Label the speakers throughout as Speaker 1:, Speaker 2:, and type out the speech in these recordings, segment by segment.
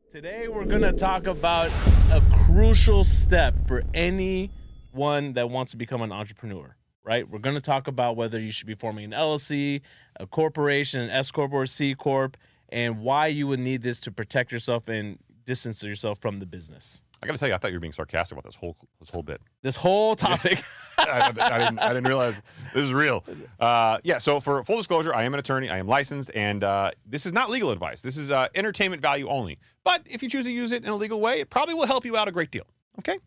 Speaker 1: Today we're going to talk about a crucial step for anyone that wants to become an entrepreneur, right? We're going to talk about whether you should be forming an LLC, a corporation, an S Corp or a C Corp, and why you would need this to protect yourself and distance yourself from the business.
Speaker 2: I got to tell you, I thought you were being sarcastic about this whole bit.
Speaker 1: This whole topic.
Speaker 2: I didn't realize this is real. So for full disclosure, I am an attorney. I am licensed, and this is not legal advice. This is entertainment value only. But if you choose to use it in a legal way, it probably will help you out a great deal. Okay?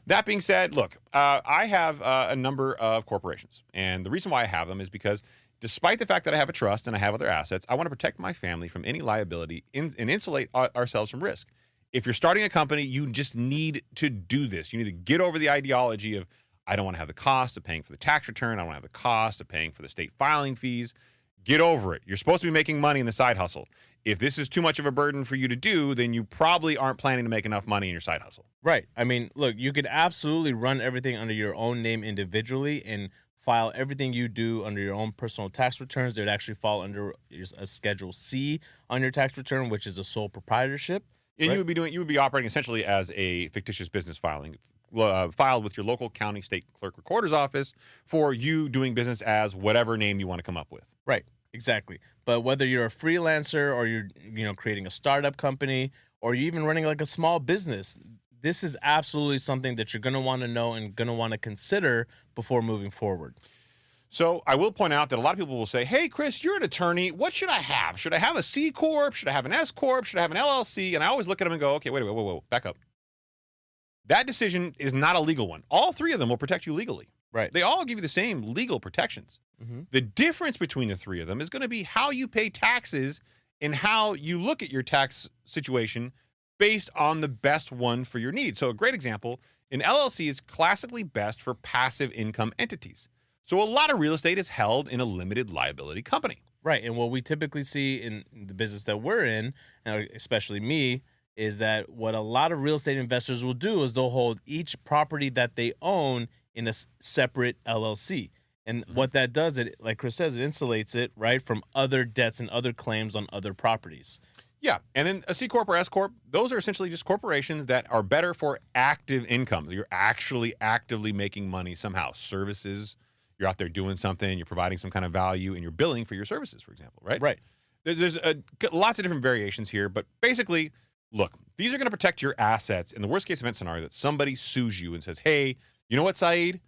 Speaker 2: That being said, look, I have a number of corporations, and the reason why I have them is because despite the fact that I have a trust and I have other assets, I want to protect my family from any liability and insulate ourselves from risk. If you're starting a company, you just need to do this. You need to get over the ideology of, I don't want to have the cost of paying for the tax return. I don't want to have the cost of paying for the state filing fees. Get over it. You're supposed to be making money in the side hustle. If this is too much of a burden for you to do, then you probably aren't planning to make enough money in your side hustle.
Speaker 1: Right. I mean, look, you could absolutely run everything under your own name individually and file everything you do under your own personal tax returns. They would actually fall under a Schedule C on your tax return, which is a sole proprietorship.
Speaker 2: And
Speaker 1: right?
Speaker 2: you would be operating essentially as a fictitious business filing, filed with your local county, state clerk recorder's office for you doing business as whatever name you want to come up with.
Speaker 1: Right, exactly. But whether you're a freelancer or you're creating a startup company or you're even running like a small business, this is absolutely something that you're going to want to know and going to want to consider before moving forward.
Speaker 2: So I will point out that a lot of people will say, hey, Chris, you're an attorney. What should I have? Should I have a C Corp? Should I have an S Corp? Should I have an LLC? And I always look at them and go, okay, wait, back up. That decision is not a legal one. All three of them will protect you legally.
Speaker 1: Right.
Speaker 2: They all give you the same legal protections.
Speaker 1: Mm-hmm.
Speaker 2: The difference between the three of them is going to be how you pay taxes and how you look at your tax situation based on the best one for your needs. So a great example, an LLC is classically best for passive income entities. So a lot of real estate is held in a limited liability company.
Speaker 1: Right. And what we typically see in the business that we're in, and especially me, is that what a lot of real estate investors will do is they'll hold each property that they own in a separate LLC. And what that does, like Chris says, it insulates it, right, from other debts and other claims on other properties.
Speaker 2: Yeah, and then a C Corp or S Corp, those are essentially just corporations that are better for active income. You're actually actively making money somehow. Services, you're out there doing something, you're providing some kind of value, and you're billing for your services, for example, right?
Speaker 1: Right.
Speaker 2: There's lots of different variations here, but basically, look, these are going to protect your assets in the worst case event scenario that somebody sues you and says, hey, you know what, Saeed?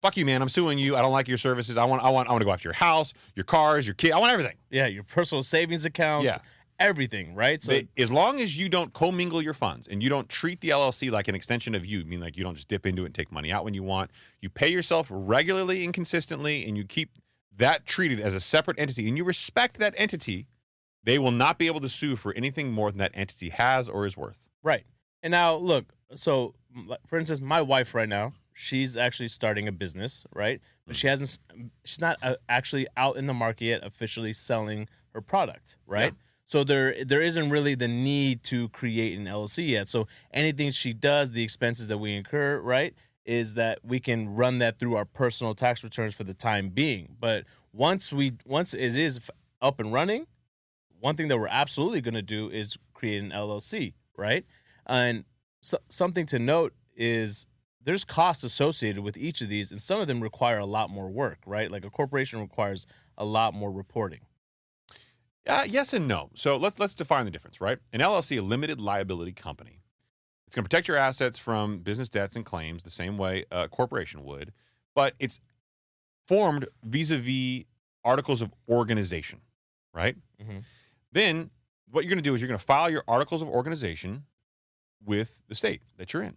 Speaker 2: Fuck you, man. I'm suing you. I don't like your services. I want to go after your house, your cars, your kid. I want everything.
Speaker 1: Yeah, your personal savings accounts.
Speaker 2: Yeah.
Speaker 1: Everything, right? So
Speaker 2: as long as you don't commingle your funds and you don't treat the LLC like an extension of you, I mean, like you don't just dip into it and take money out when you want, you pay yourself regularly and consistently, and you keep that treated as a separate entity, and you respect that entity, they will not be able to sue for anything more than that entity has or is worth.
Speaker 1: Right. And now, look, so for instance, my wife right now, she's actually starting a business, right? But she's not actually out in the market yet officially selling her product, right? Yeah. So there isn't really the need to create an LLC yet. So anything she does, the expenses that we incur, right, is that we can run that through our personal tax returns for the time being. But once it is up and running, one thing that we're absolutely going to do is create an LLC, right? And something to note is there's costs associated with each of these, and some of them require a lot more work, right? Like a corporation requires a lot more reporting.
Speaker 2: Yes and no. So let's define the difference, right? An LLC, a limited liability company. It's going to protect your assets from business debts and claims the same way a corporation would, but it's formed vis-a-vis articles of organization, right? Mm-hmm. Then what you're going to do is you're going to file your articles of organization with the state that you're in.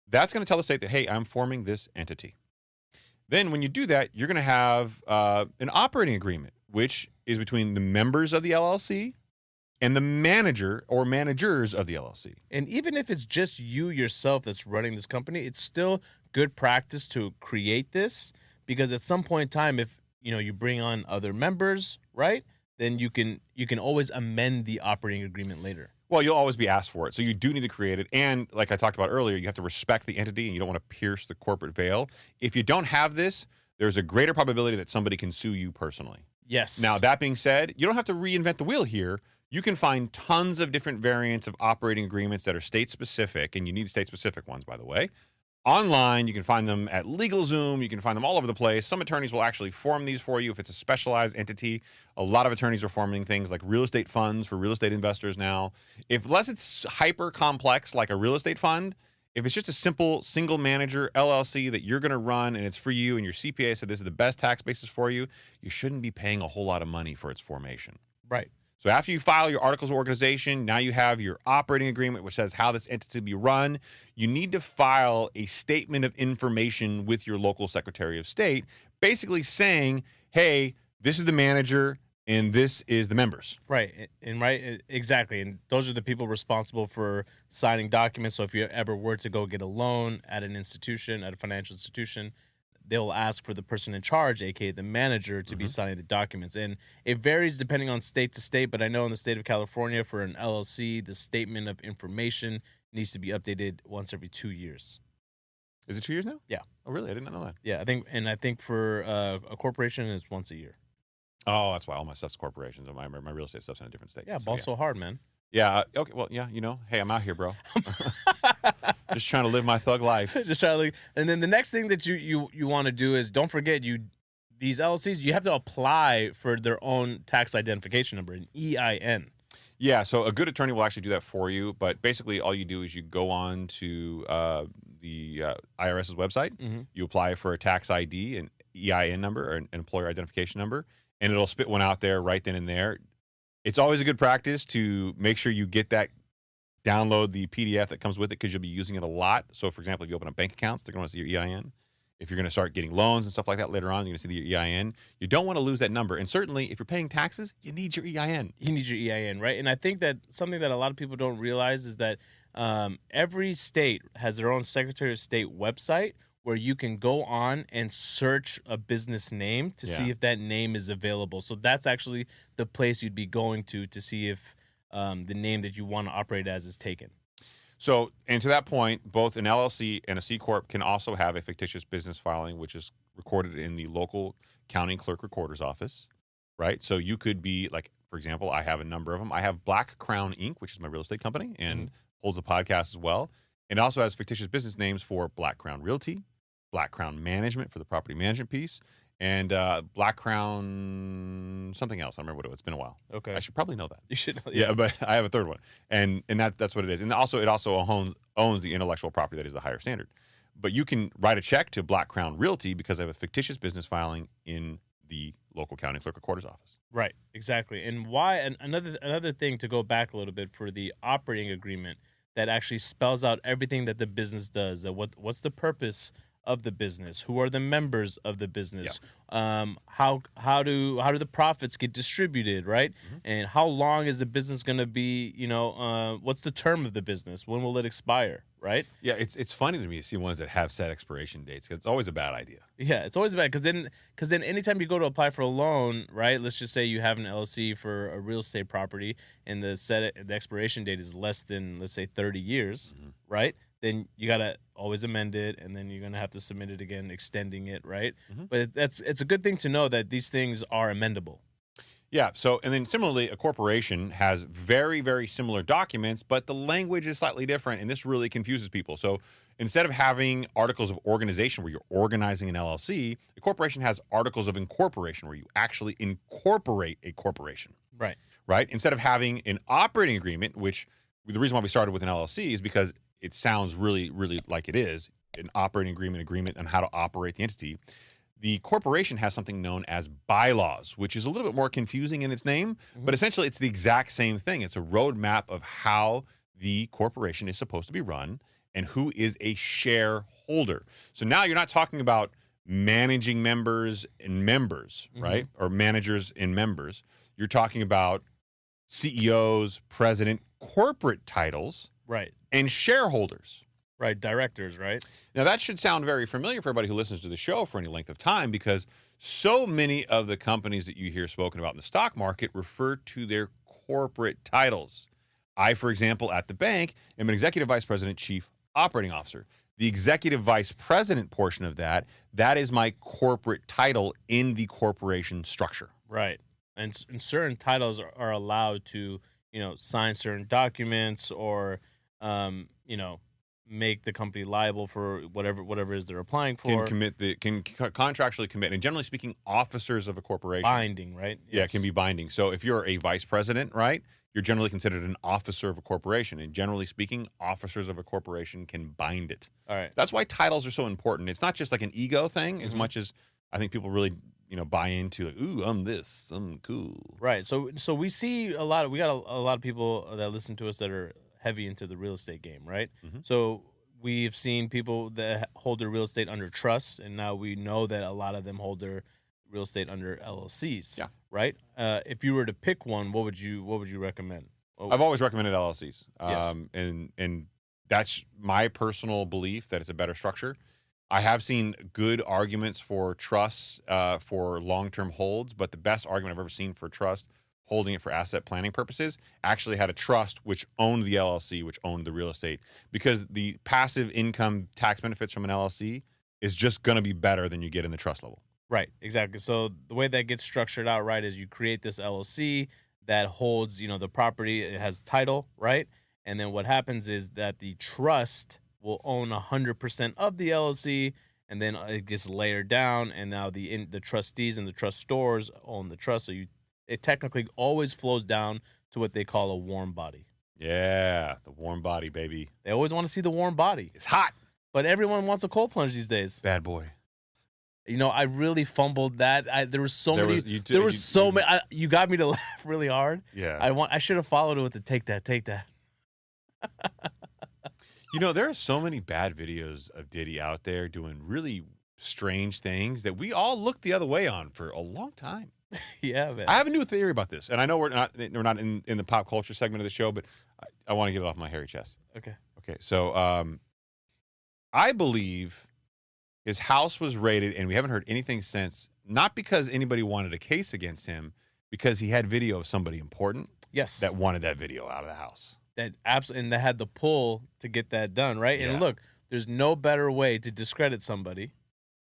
Speaker 2: That's going to tell the state that, hey, I'm forming this entity. Then when you do that, you're going to have an operating agreement, which is between the members of the LLC and the manager or managers of the LLC.
Speaker 1: And even if it's just you yourself that's running this company, it's still good practice to create this, because at some point in time, if you bring on other members, right, then you can always amend the operating agreement later.
Speaker 2: Well, you'll always be asked for it. So you do need to create it. And like I talked about earlier, you have to respect the entity and you don't want to pierce the corporate veil. If you don't have this, there's a greater probability that somebody can sue you personally.
Speaker 1: Yes.
Speaker 2: Now, that being said, you don't have to reinvent the wheel here. You can find tons of different variants of operating agreements that are state-specific, and you need state-specific ones, by the way. Online, you can find them at LegalZoom. You can find them all over the place. Some attorneys will actually form these for you if it's a specialized entity. A lot of attorneys are forming things like real estate funds for real estate investors now. Unless it's hyper complex like a real estate fund, if it's just a simple single manager LLC that you're going to run and it's for you and your CPA said this is the best tax basis for you, you shouldn't be paying a whole lot of money for its formation.
Speaker 1: Right.
Speaker 2: So after you file your articles of organization, now you have your operating agreement, which says how this entity will be run. You need to file a statement of information with your local Secretary of State, basically saying, hey, this is the manager and this is the members.
Speaker 1: Right. Exactly. And those are the people responsible for signing documents. So if you ever were to go get a loan at an institution, at a financial institution, they'll ask for the person in charge, aka the manager, to be signing the documents. And it varies depending on state to state, but I know in the state of California for an LLC, the statement of information needs to be updated once every 2 years.
Speaker 2: Is it 2 years now?
Speaker 1: Yeah.
Speaker 2: Oh, really? I did not know that.
Speaker 1: Yeah, I think for a corporation it's once a year.
Speaker 2: Oh, that's why all my stuff's corporations and my real estate stuff's in a different state.
Speaker 1: Yeah, ball so hard, man.
Speaker 2: Yeah. Okay. Well, yeah. Hey, I'm out here, bro. Just trying to live my thug life.
Speaker 1: Just trying to, and then the next thing that you want to do is don't forget these LLCs, you have to apply for their own tax identification number, an EIN.
Speaker 2: Yeah. So a good attorney will actually do that for you. But basically, all you do is you go on to the IRS's website. You apply for a tax ID, an EIN number, or an employer identification number, and it'll spit one out there right then and there. It's always a good practice to make sure you get that, download the PDF that comes with it because you'll be using it a lot. So, for example, if you open up bank accounts, they're going to see your EIN. If you're going to start getting loans and stuff like that later on, you're going to see your EIN. You don't want to lose that number. And certainly, if you're paying taxes, you need your EIN.
Speaker 1: You need your EIN, right? And I think that something that a lot of people don't realize is that every state has their own Secretary of State website where you can go on and search a business name to see if that name is available. So that's actually the place you'd be going to see if the name that you want to operate as is taken.
Speaker 2: So, and to that point, both an LLC and a C Corp can also have a fictitious business filing, which is recorded in the local county clerk recorder's office, right? So you could be like, for example, I have a number of them. I have Black Crown Inc., which is my real estate company and holds a podcast as well. It also has fictitious business names for Black Crown Realty, Black Crown Management for the property management piece, and Black Crown something else. I don't remember what it was. It's been a while.
Speaker 1: Okay.
Speaker 2: I should probably know that.
Speaker 1: You should know.
Speaker 2: Yeah, but I have a third one. And that's what it is. And also it also owns the intellectual property that is the higher standard. But you can write a check to Black Crown Realty because I have a fictitious business filing in the local county clerk recorder's office.
Speaker 1: Right, exactly. And why? And another thing to go back a little bit for the operating agreement that actually spells out everything that the business does. That what's the purpose of the business? Who are the members of the business? How do the profits get distributed, right? And how long is the business going to be? What's the term of the business? When will it expire? Right?
Speaker 2: Yeah, it's funny to me to see ones that have set expiration dates because it's always a bad idea.
Speaker 1: Yeah, it's always bad because then anytime you go to apply for a loan, right? Let's just say you have an LLC for a real estate property and the expiration date is less than, let's say, 30 years, right? Then you gotta always amend it, and then you're gonna have to submit it again, extending it, right? But it's a good thing to know that these things are amendable.
Speaker 2: Yeah. So, and then similarly, a corporation has very, very similar documents, but the language is slightly different, and this really confuses people. So, instead of having articles of organization where you're organizing an LLC, a corporation has articles of incorporation where you actually incorporate a corporation.
Speaker 1: Right.
Speaker 2: Right. Instead of having an operating agreement, which the reason why we started with an LLC is because it sounds really, really like it is an operating agreement on how to operate the entity. The corporation has something known as bylaws, which is a little bit more confusing in its name, but essentially it's the exact same thing. It's a roadmap of how the corporation is supposed to be run and who is a shareholder. So now you're not talking about managing members and members, right? Or managers and members. You're talking about CEOs, president, corporate titles,
Speaker 1: right,
Speaker 2: and shareholders.
Speaker 1: Right, directors, right?
Speaker 2: Now, that should sound very familiar for everybody who listens to the show for any length of time because so many of the companies that you hear spoken about in the stock market refer to their corporate titles. I, for example, at the bank, am an executive vice president, chief operating officer. The executive vice president portion of that is my corporate title in the corporation structure.
Speaker 1: Right. And certain titles are allowed to sign certain documents or, make the company liable for whatever it is they're applying for.
Speaker 2: Can contractually commit, and generally speaking, officers of a corporation.
Speaker 1: Binding, right?
Speaker 2: Yeah, it can be binding. So if you're a vice president, right, you're generally considered an officer of a corporation. And generally speaking, officers of a corporation can bind it.
Speaker 1: All right.
Speaker 2: That's why titles are so important. It's not just like an ego thing as
Speaker 1: Mhm.
Speaker 2: much as I think people really, buy into like, ooh, I'm this, I'm cool.
Speaker 1: Right. So we see we got a lot of people that listen to us that are heavy into the real estate game, right?
Speaker 2: Mhm.
Speaker 1: So we've seen people that hold their real estate under trust, and now we know that a lot of them hold their real estate under LLCs.
Speaker 2: Yeah.
Speaker 1: Right. If you were to pick one, what would you recommend?
Speaker 2: I've always recommended LLCs.
Speaker 1: Yes.
Speaker 2: And that's my personal belief that it's a better structure. I have seen good arguments for trusts for long-term holds, but the best argument I've ever seen for trust holding it for asset planning purposes actually had a trust which owned the LLC, which owned the real estate, because the passive income tax benefits from an LLC is just going to be better than you get in the trust level.
Speaker 1: Right, exactly. So the way that gets structured out, right, is you create this LLC that holds, the property. It has title, right? And then what happens is that the trust will own 100% of the LLC, and then it gets layered down, and now the trustees and the trustors own the trust. So it technically always flows down to what they call a warm body.
Speaker 2: Yeah, the warm body, baby.
Speaker 1: They always want to see the warm body.
Speaker 2: It's hot.
Speaker 1: But everyone wants a cold plunge these days.
Speaker 2: Bad boy.
Speaker 1: I really fumbled that. There were so many. You got me to laugh really hard.
Speaker 2: Yeah.
Speaker 1: I should have followed it with the take that.
Speaker 2: There are so many bad videos of Diddy out there doing really strange things that we all looked the other way on for a long time.
Speaker 1: Yeah, man.
Speaker 2: I have a new theory about this, and I know we're not in the pop culture segment of the show, but I want to get it off my hairy chest.
Speaker 1: Okay.
Speaker 2: So I believe his house was raided, and we haven't heard anything since, not because anybody wanted a case against him, because he had video of somebody important
Speaker 1: Yes.
Speaker 2: that wanted that video out of the house.
Speaker 1: That absolutely, and they had the pull to get that done, right?
Speaker 2: Yeah.
Speaker 1: And look, there's no better way to discredit somebody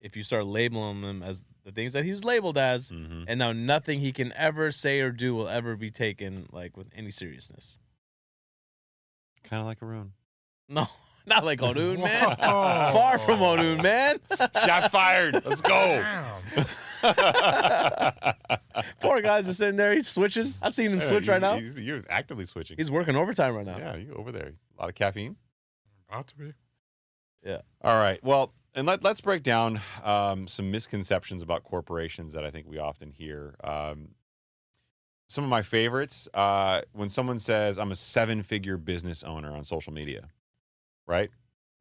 Speaker 1: if you start labeling them as the things that he was labeled as,
Speaker 2: Mhm.
Speaker 1: and now nothing he can ever say or do will ever be taken with any seriousness.
Speaker 2: Kind of like Arun.
Speaker 1: No, not like Odun, man. Far from Odun, man.
Speaker 2: Shots fired. Let's go.
Speaker 1: Poor guy's just sitting there. He's switching. I've seen him switch right now.
Speaker 2: You're actively switching.
Speaker 1: He's working overtime right now.
Speaker 2: Yeah, you over there. A lot of caffeine.
Speaker 3: About to be.
Speaker 1: Yeah.
Speaker 2: All right. Well, and let's break down some misconceptions about corporations that I think we often hear. Some of my favorites, when someone says, I'm a 7-figure business owner on social media, right?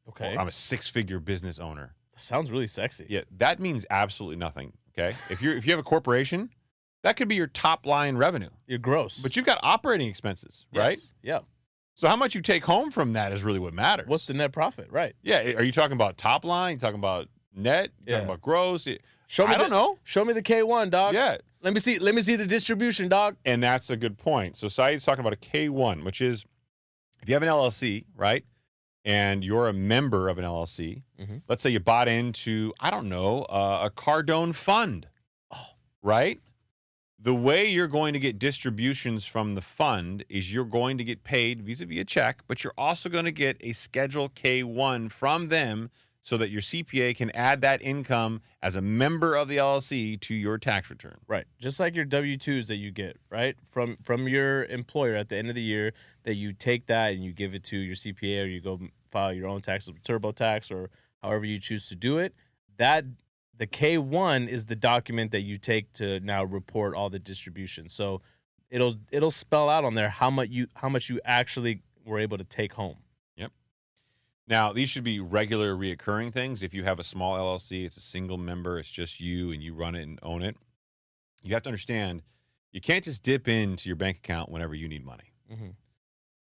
Speaker 1: Okay.
Speaker 2: Or I'm a 6-figure business owner.
Speaker 1: That sounds really sexy.
Speaker 2: Yeah, that means absolutely nothing, okay? If you have a corporation, that could be your top line revenue.
Speaker 1: You're gross.
Speaker 2: But you've got operating expenses, right?
Speaker 1: Yes. Yeah.
Speaker 2: So how much you take home from that is really what matters.
Speaker 1: What's the net profit? Right.
Speaker 2: Yeah, are you talking about top line? You talking about net? You talking about gross? I don't know.
Speaker 1: Show me the K1, dog.
Speaker 2: Yeah.
Speaker 1: Let me see the distribution, dog.
Speaker 2: And that's a good point. So Saeed's talking about a K1, which is if you have an LLC, right, and you're a member of an LLC,
Speaker 1: Mhm.
Speaker 2: let's say you bought into, I don't know, a Cardone fund, right? The way you're going to get distributions from the fund is you're going to get paid vis-a-vis a check, but you're also going to get a Schedule K1 from them so that your CPA can add that income as a member of the LLC to your tax return.
Speaker 1: Right. Just like your W-2s that you get, right? From your employer at the end of the year, that you take that and you give it to your CPA, or you go file your own taxes with TurboTax, or however you choose to do it. That the K1 is the document that you take to now report all the distributions. So it'll spell out on there how much you actually were able to take home.
Speaker 2: Yep. Now, these should be regular reoccurring things. If you have a small LLC, it's a single member, it's just you and you run it and own it. You have to understand, you can't just dip into your bank account whenever you need money.
Speaker 1: Mm-hmm.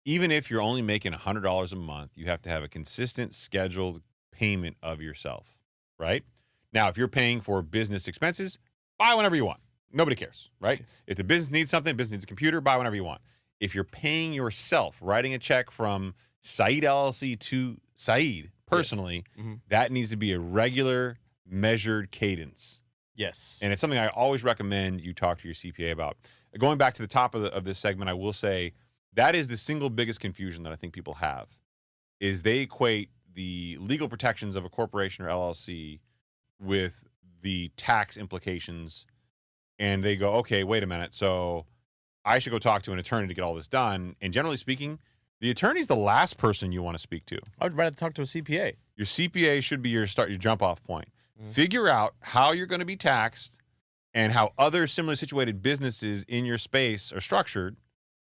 Speaker 2: Even if you're only making $100 a month, you have to have a consistent scheduled payment of yourself, right? Now, if you're paying for business expenses, buy whenever you want. Nobody cares, right? If the business needs something, business needs a computer, buy whenever you want. If you're paying yourself, writing a check from Saeed LLC to Saeed personally,
Speaker 1: Yes. Mm-hmm.
Speaker 2: that needs to be a regular, measured cadence.
Speaker 1: Yes.
Speaker 2: And it's something I always recommend you talk to your CPA about. Going back to the top of this segment, I will say That is the single biggest confusion that I think people have, is they equate the legal protections of a corporation or LLC with the tax implications, and they go, okay, wait a minute, so I should go talk to an attorney to get all this done. And generally speaking, the attorney's the last person you want to speak to.
Speaker 1: I would rather talk to a CPA.
Speaker 2: Your CPA should be your jump off point. Figure out how you're going to be taxed and how other similarly situated businesses in your space are structured,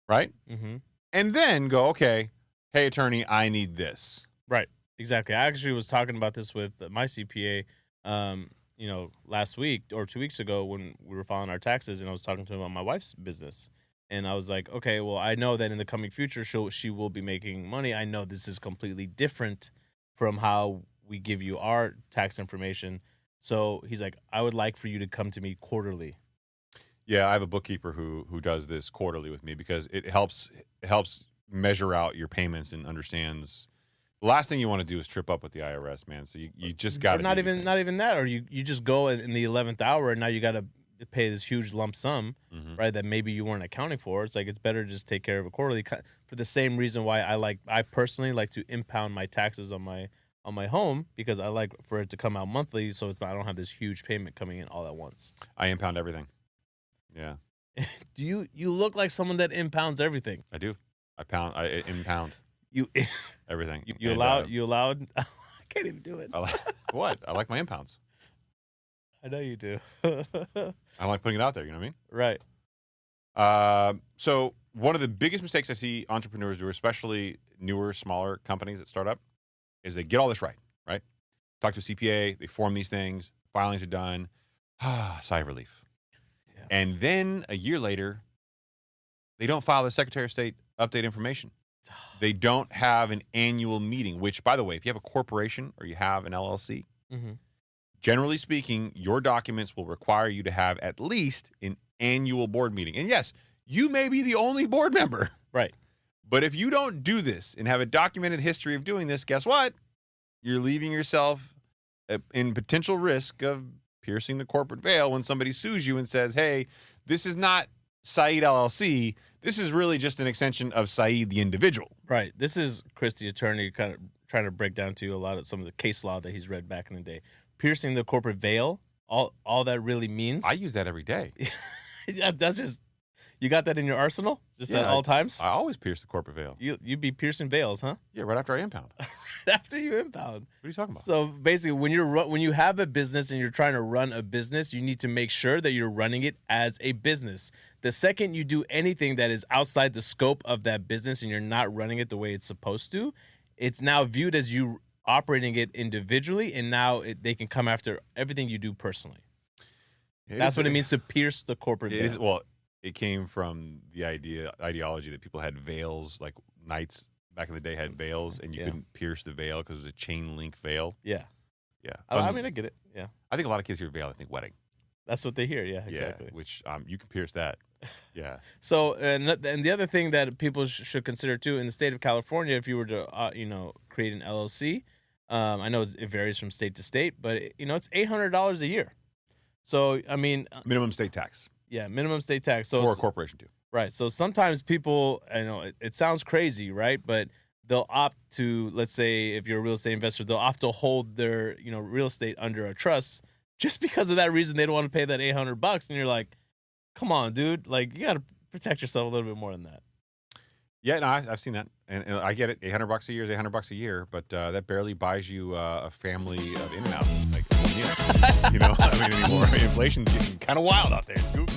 Speaker 2: right? And then go, okay, hey, attorney, I need this.
Speaker 1: Right, exactly. I actually was talking about this with my CPA, last week or 2 weeks ago when we were filing our taxes, and I was talking to him about my wife's business. And I was like, okay, well, I know that in the coming future, she will be making money. I know this is completely different from how we give you our tax information. So he's like, I would like for you to come to me quarterly.
Speaker 2: Yeah, I have a bookkeeper who does this quarterly with me because it helps measure out your payments and understands. The last thing you want to do is trip up with the IRS, man. So you just got to
Speaker 1: not even that, or you just go in the 11th hour and now you got to pay this huge lump sum, right? That maybe you weren't accounting for. It's like it's better to just take care of it quarterly for the same reason why I personally like to impound my taxes on my home, because I like for it to come out monthly, so I don't have this huge payment coming in all at once.
Speaker 2: I impound everything. Yeah.
Speaker 1: Do you look like someone that impounds everything?
Speaker 2: I do. I impound. Everything.
Speaker 1: You allowed? I can't even do it.
Speaker 2: What? I like my impounds.
Speaker 1: I know you do.
Speaker 2: I like putting it out there. You know what I
Speaker 1: mean?
Speaker 2: Right. So one of the biggest mistakes I see entrepreneurs do, especially newer, smaller companies that start up, is they get all this right. Talk to a CPA, they form these things, filings are done, sigh of relief. Yeah. And then a year later, they don't file the Secretary of State update information. They don't have an annual meeting, which, by the way, if you have a corporation or you have an LLC, generally speaking, your documents will require you to have at least an annual board meeting. And yes, you may be the only board member.
Speaker 1: Right.
Speaker 2: But if you don't do this and have a documented history of doing this, guess what? You're leaving yourself in potential risk of piercing the corporate veil when somebody sues you and says, hey, this is not Saeed LLC. This is really just an extension of Saeed the individual.
Speaker 1: Right. This is Chris, the attorney, kind of trying to break down to you a lot of some of the case law that he's read back in the day. Piercing the corporate veil, all that really means.
Speaker 2: I use that every day.
Speaker 1: Yeah, that's just, you got that in your arsenal? Just at all times?
Speaker 2: I always pierce the corporate veil.
Speaker 1: You be piercing veils, huh?
Speaker 2: Yeah, right after I impound.
Speaker 1: After you impound.
Speaker 2: What are you talking about?
Speaker 1: So basically, when you have a business and you're trying to run a business, you need to make sure that you're running it as a business. The second you do anything that is outside the scope of that business and you're not running it the way it's supposed to, it's now viewed as you operating it individually, and now they can come after everything you do personally. That's what it means to pierce the corporate veil.
Speaker 2: Well, it came from the ideology that people had veils, like knights back in the day had veils, and you couldn't pierce the veil because it was a chain link veil.
Speaker 1: Yeah.
Speaker 2: Yeah.
Speaker 1: I mean, I get it. Yeah.
Speaker 2: I think a lot of kids hear veil, I think wedding.
Speaker 1: That's what they hear. Yeah, exactly.
Speaker 2: Yeah, which you can pierce that. Yeah.
Speaker 1: So, and the other thing that people should consider too, in the state of California, if you were to, create an LLC, I know it varies from state to state, but it's $800 a year. So, I mean,
Speaker 2: minimum state tax.
Speaker 1: Yeah, minimum state tax. So
Speaker 2: for a corporation too.
Speaker 1: Right. So sometimes people, I know it sounds crazy, right? But they'll opt to, let's say, if you're a real estate investor, they'll opt to hold their, real estate under a trust just because of that reason. They don't want to pay that $800, and you're like, come on, dude. Like, you got to protect yourself a little bit more than that.
Speaker 2: Yeah, no, I've seen that, and I get it. $800 a year is $800 a year, but that barely buys you a family of In-N-Out, like, I mean, anymore. I mean, inflation's getting kind of wild out there. It's goofy.